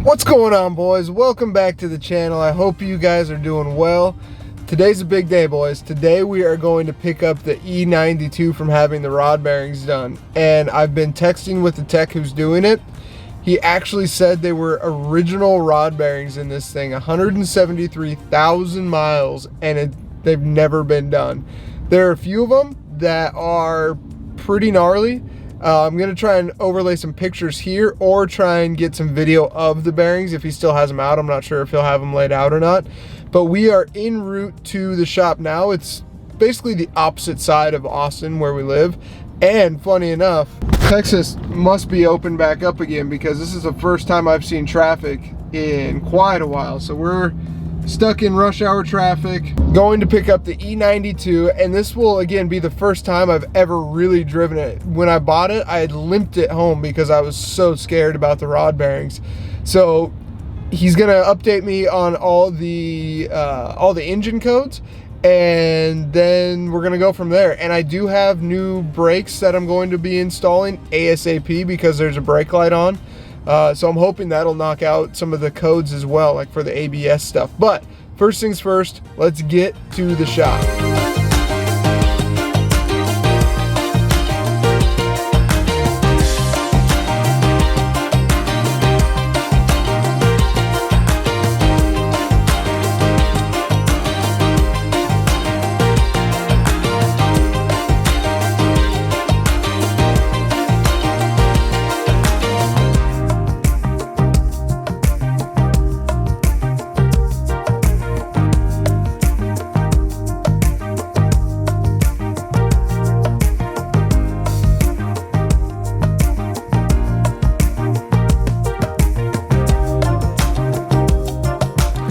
What's going on, boys? Welcome back to the channel. I hope you guys are doing well. Today's a big day, boys. Today we are going to pick up the E92 from having the rod bearings done. And I've been texting with the tech who's doing it. He actually said they were original rod bearings in this thing, 173,000 miles, and they've never been done. There are a few of them that are pretty gnarly. I'm going to try and overlay some pictures here or try and get some video of the bearings if he still has them out. I'm not sure if he'll have them laid out or not. But we are en route to the shop now. It's basically the opposite side of Austin where we live. And funny enough, Texas must be open back up again because this is the first time I've seen traffic in quite a while. So we're stuck in rush hour traffic, going to pick up the E92, and this will again be the first time I've ever really driven it. When I bought it, I had limped it home because I was so scared about the rod bearings. So he's gonna update me on all the engine codes, and then we're gonna go from there. And I do have new brakes that I'm going to be installing ASAP because there's a brake light on. So I'm hoping that'll knock out some of the codes as well, like for the ABS stuff. But first things first, let's get to the shop.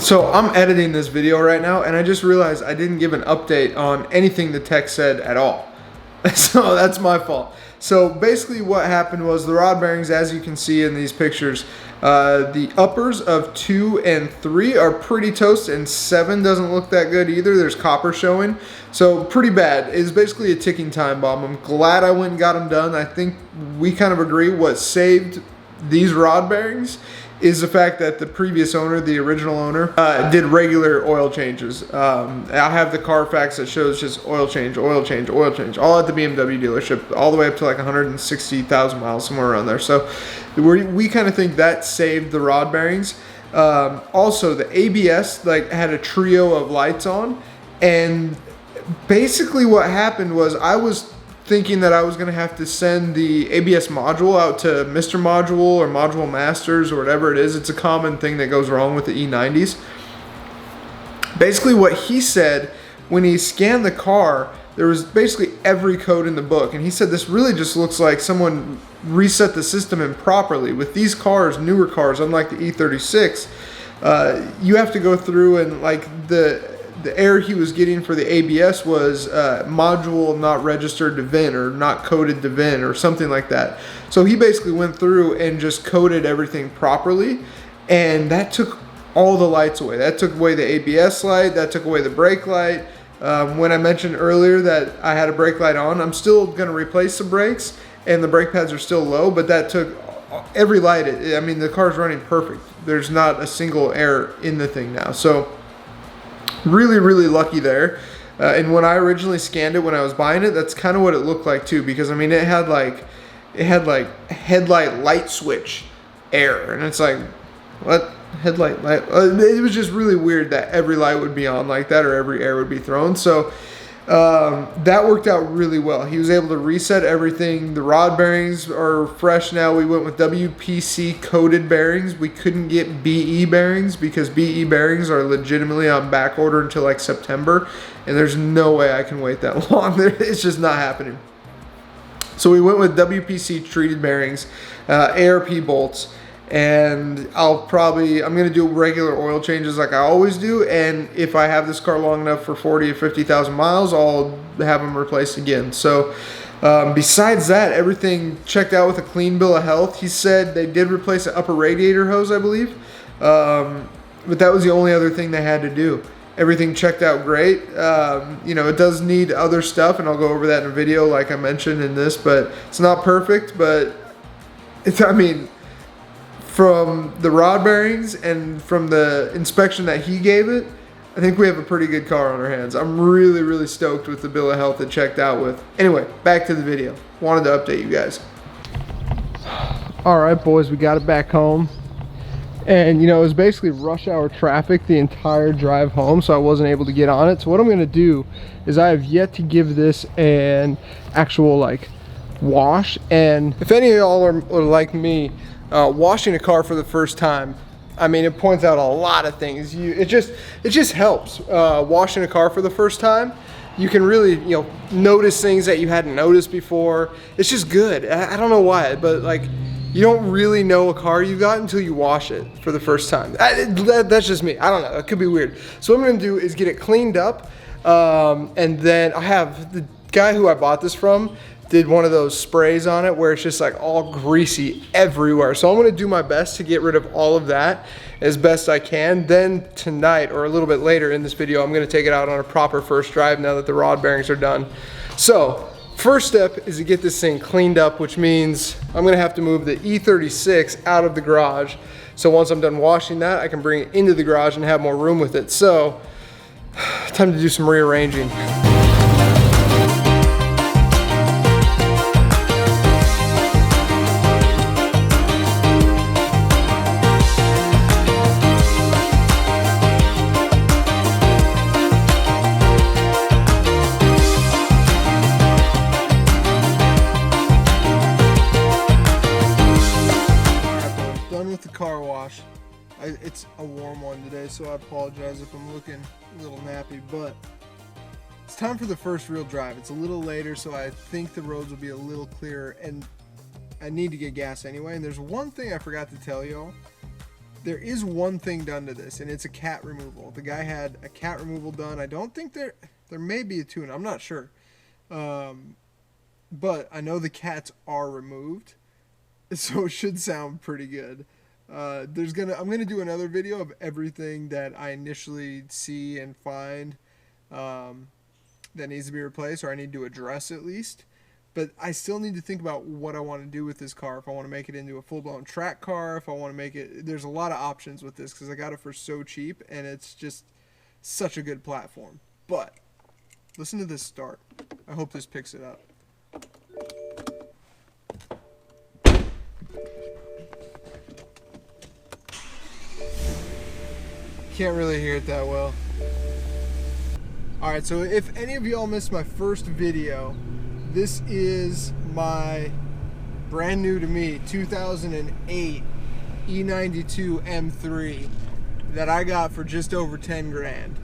So I'm editing this video right now, and I just realized I didn't give an update on anything the tech said at all. So that's my fault. So basically what happened was the rod bearings, as you can see in these pictures, the uppers of 2 and 3 are pretty toast, and 7 doesn't look that good either. There's copper showing. So pretty bad. It's basically a ticking time bomb. I'm glad I went and got them done. I think we kind of agree what saved these rod bearings is the fact that the previous owner, the original owner, did regular oil changes. I have the Carfax that shows just oil change, oil change, oil change, all at the BMW dealership, all the way up to like 160,000 miles, somewhere around there. So we kind of think that saved the rod bearings. Also, the ABS had a trio of lights on, and basically what happened was I was thinking that I was going to have to send the ABS module out to Mr. Module or Module Masters or whatever it is. It's a common thing that goes wrong with the E90s. Basically what he said, when he scanned the car, there was basically every code in the book, and he said this really just looks like someone reset the system improperly. With these cars, newer cars, unlike the E36, you have to go through and the error he was getting for the ABS was module not registered to VIN or not coded to VIN or something like that. So he basically went through and just coded everything properly, and that took all the lights away. That took away the ABS light, that took away the brake light. When I mentioned earlier that I had a brake light on, I'm still going to replace the brakes, and the brake pads are still low, but that took every light. I mean, the car's running perfect. There's not a single error in the thing now. So really lucky there. And when I originally scanned it when I was buying it, that's kind of what it looked like too, because I mean it had like headlight light switch error, and it's like, what? Headlight light? It was just really weird that every light would be on like that or every air would be thrown. So that worked out really well. He was able to reset everything. The rod bearings are fresh now. We went with WPC coated bearings. We couldn't get BE bearings because BE bearings are legitimately on back order until like September, and there's no way I can wait that long. It's just not happening. So we went with WPC treated bearings, ARP bolts, and I'm going to do regular oil changes like I always do, and if I have this car long enough for 40 or 50,000 miles, I'll have them replaced again. So besides that, everything checked out with a clean bill of health. He said they did replace the upper radiator hose, I believe, but that was the only other thing they had to do. Everything checked out great. You know, it does need other stuff, and I'll go over that in a video like I mentioned in this, but it's not perfect, but it's, I mean, from the rod bearings and from the inspection that he gave it, I think we have a pretty good car on our hands. I'm really, really stoked with the bill of health it checked out with. Anyway, back to the video. Wanted to update you guys. All right, boys, we got it back home. And, you know, it was basically rush hour traffic the entire drive home, so I wasn't able to get on it. So what I'm going to do is I have yet to give this an actual, like, wash. And if any of y'all are like me, washing a car for the first time, I mean, it points out a lot of things. It just helps. Washing a car for the first time, you can really, you know, notice things that you hadn't noticed before. It's just good. I don't know why, but like, you don't really know a car you got until you wash it for the first time. That's just me. I don't know. It could be weird. So what I'm going to do is get it cleaned up, and then I have the guy who I bought this from did one of those sprays on it where it's just like all greasy everywhere. So I'm going to do my best to get rid of all of that as best I can. Then tonight or a little bit later in this video, I'm going to take it out on a proper first drive now that the rod bearings are done. So first step is to get this thing cleaned up, which means I'm gonna have to move the E36 out of the garage. So once I'm done washing that, I can bring it into the garage and have more room with it. So, time to do some rearranging. Car wash. It's a warm one today, so I apologize if I'm looking a little nappy, but it's time for the first real drive. It's a little later, so I think the roads will be a little clearer, and I need to get gas anyway. And there's one thing I forgot to tell y'all. There is one thing done to this, and it's a cat removal. The guy had a cat removal done. I don't think there may be a tune. I'm not sure, but I know the cats are removed, so it should sound pretty good. I'm gonna do another video of everything that I initially see and find that needs to be replaced, or I need to address at least. But I still need to think about what I want to do with this car. If I want to make it into a full-blown track car, if I want to make it, there's a lot of options with this because I got it for so cheap, and it's just such a good platform. But listen to this start. I hope this picks it up. Can't really hear it that well. Alright, so if any of y'all missed my first video, this is my brand new to me 2008 E92 M3 that I got for just over 10 grand.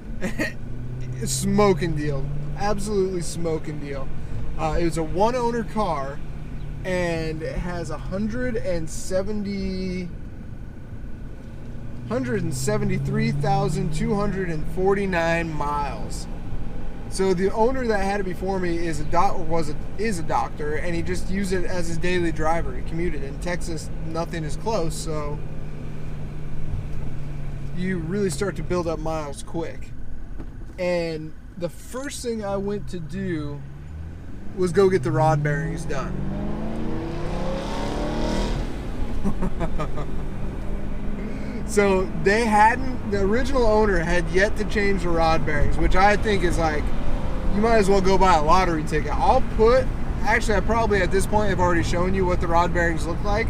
Smoking deal. Absolutely smoking deal. It was a one owner car, and it has 173,249 miles. So the owner that had it before me is a doctor, and he just used it as his daily driver. He commuted. In Texas, nothing is close, so you really start to build up miles quick. And the first thing I went to do was go get the rod bearings done. So the original owner had yet to change the rod bearings, which I think is like, you might as well go buy a lottery ticket. Actually I probably at this point have already shown you what the rod bearings look like.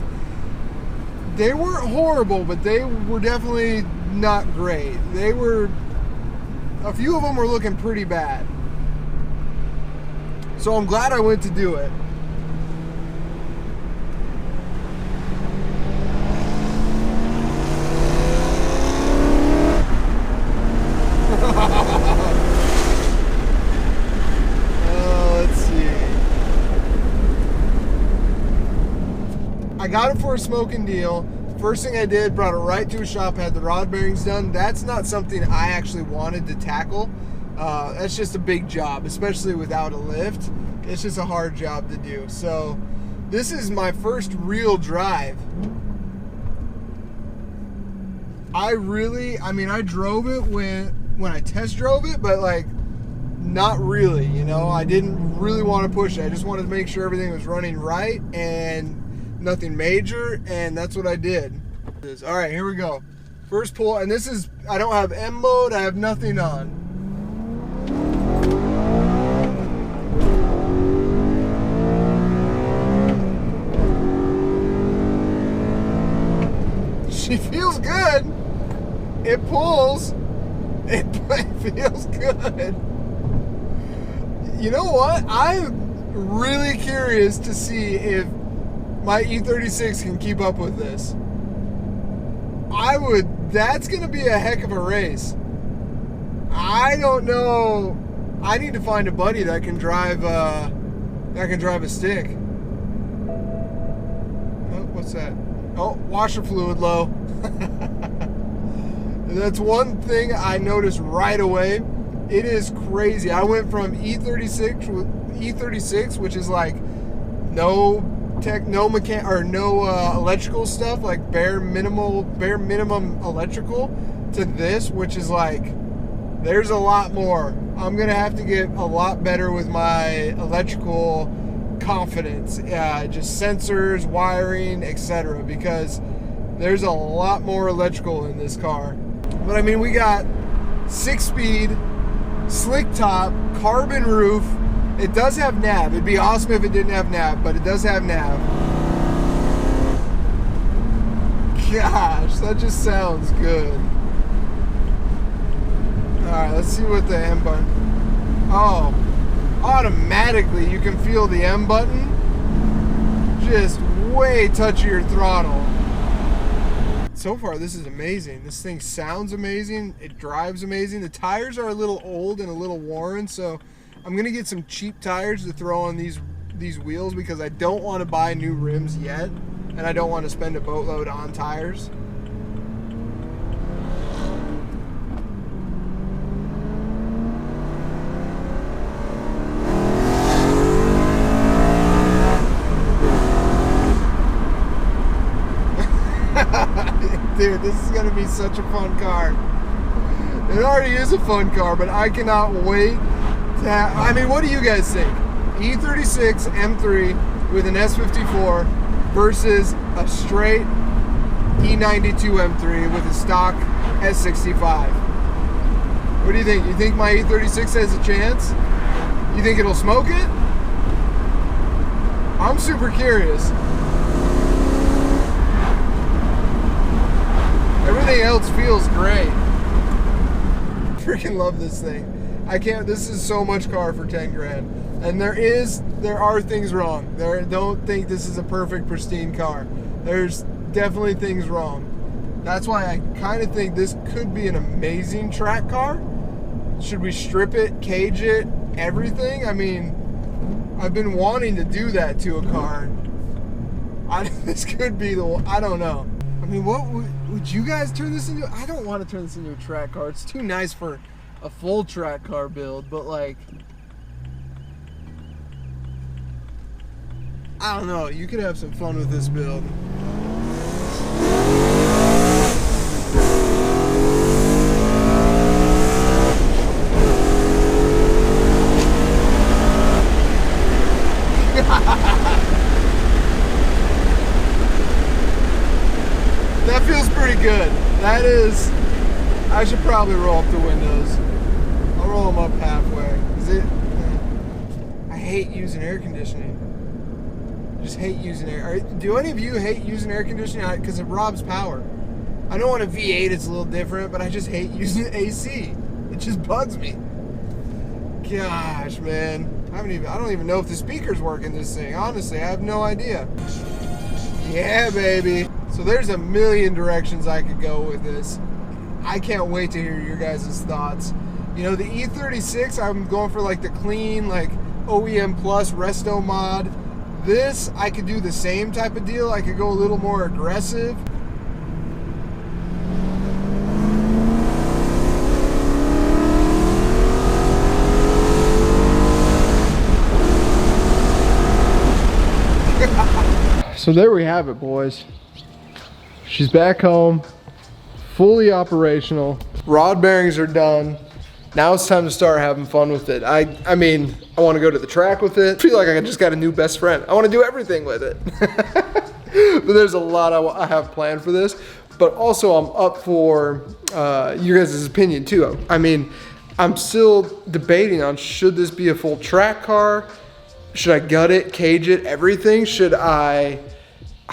They weren't horrible, but they were definitely not great. A few of them were looking pretty bad. So I'm glad I went to do it. Let's see. I got it for a smoking deal. First thing I did, brought it right to a shop, had the rod bearings done. That's not something I actually wanted to tackle. That's just a big job, especially without a lift. It's just a hard job to do. So this is my first real drive. I drove it when I test drove it, but like not really, you know. I didn't really want to push it. I just wanted to make sure everything was running right and nothing major, and that's what I did. All right, here we go. First pull, and this is, I don't have M mode, I have nothing on. She feels good. It pulls. It feels good. You know what? I'm really curious to see if my E36 can keep up with this. That's gonna be a heck of a race. I don't know. I need to find a buddy that can drive a stick. Oh, what's that? Oh, washer fluid low. That's one thing I noticed right away. It is crazy. I went from E36, which is like no electrical stuff, like bare minimum electrical, to this, which is like there's a lot more. I'm gonna have to get a lot better with my electrical confidence, just sensors, wiring, etc., because there's a lot more electrical in this car. But I mean, we got 6-speed, slick top, carbon roof. It does have nav. It'd be awesome if it didn't have nav, but it does have nav. Gosh, that just sounds good. Alright, let's see what the M button. Oh, automatically you can feel the M button just way touch your throttle. So far, this is amazing. This thing sounds amazing. It drives amazing. The tires are a little old and a little worn, so I'm gonna get some cheap tires to throw on these wheels because I don't want to buy new rims yet, and I don't want to spend a boatload on tires. Dude, this is gonna be such a fun car. It already is a fun car, but I cannot wait to have, I mean, what do you guys think? E36 M3 with an S54 versus a straight E92 M3 with a stock S65. What do you think? You think my E36 has a chance? You think it'll smoke it? I'm super curious. Everything else feels great. Freaking love this thing. I can't, this is so much car for 10 grand. And there are things wrong. Don't think this is a perfect, pristine car. There's definitely things wrong. That's why I kind of think this could be an amazing track car. Should we strip it, cage it, everything? I mean, I've been wanting to do that to a car. This could be the one, I don't know. I mean, what would you guys turn this into? I don't want to turn this into a track car. It's too nice for a full track car build, but like, I don't know. You could have some fun with this build. That feels pretty good. That is, I should probably roll up the windows. I'll roll them up halfway. I hate using air conditioning. I just hate using air. Do any of you hate using air conditioning? Because it robs power. I know on a V8 it's a little different, but I just hate using AC. It just bugs me. Gosh, man. I don't even know if the speakers work in this thing. Honestly, I have no idea. Yeah, baby. So there's a million directions I could go with this. I can't wait to hear your guys' thoughts. You know, the E36, I'm going for like the clean, like OEM Plus Resto mod. This, I could do the same type of deal. I could go a little more aggressive. So there we have it, boys. She's back home, fully operational. Rod bearings are done. Now it's time to start having fun with it. I mean, I want to go to the track with it. I feel like I just got a new best friend. I want to do everything with it. But there's a lot I have planned for this. But also I'm up for you guys' opinion too. I mean, I'm still debating on, should this be a full track car? Should I gut it, cage it, everything? Should I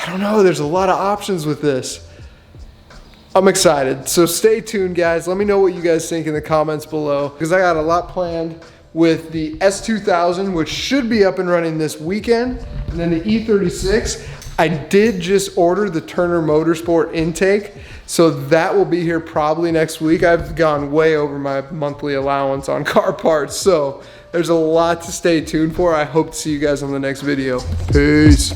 don't know, there's a lot of options with this. I'm excited. So stay tuned, guys. Let me know what you guys think in the comments below, because I got a lot planned with the S2000, which should be up and running this weekend, and then the E36. I did just order the Turner Motorsport intake, so that will be here probably next week. I've gone way over my monthly allowance on car parts, so there's a lot to stay tuned for. I hope to see you guys on the next video. Peace.